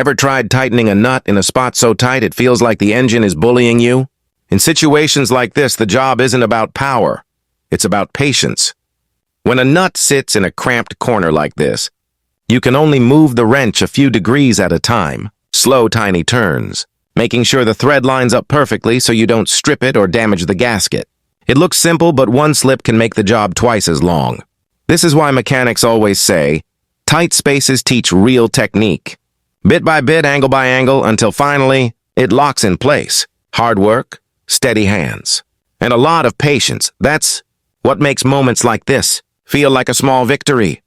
Ever tried tightening a nut in a spot so tight it feels like the engine is bullying you? In situations like this, the job isn't about power. It's about patience. When a nut sits in a cramped corner like this, you can only move the wrench a few degrees at a time, slow, tiny turns, making sure the thread lines up perfectly so you don't strip it or damage the gasket. It looks simple, but one slip can make the job twice as long. This is why mechanics always say, tight spaces teach real technique. Bit by bit, angle by angle, until finally, it locks in place. Hard work, steady hands, and a lot of patience. That's what makes moments like this feel like a small victory.